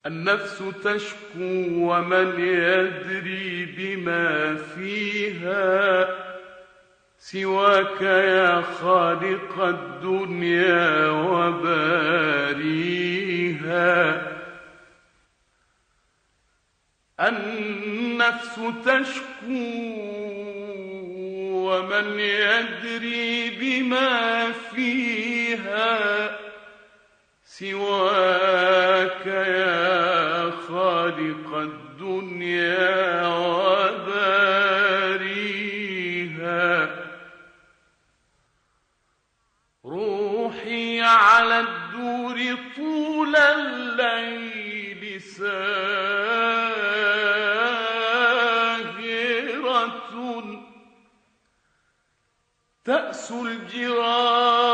النفس تشكو ومن يدري بما فيها سواك يا خالق الدنيا وباريها. النفس تشكو ومن يدري بما فيها سواك يا خالق الدنيا وباريها. روحي على الدور طول الليل ساهرة تأسو الجيران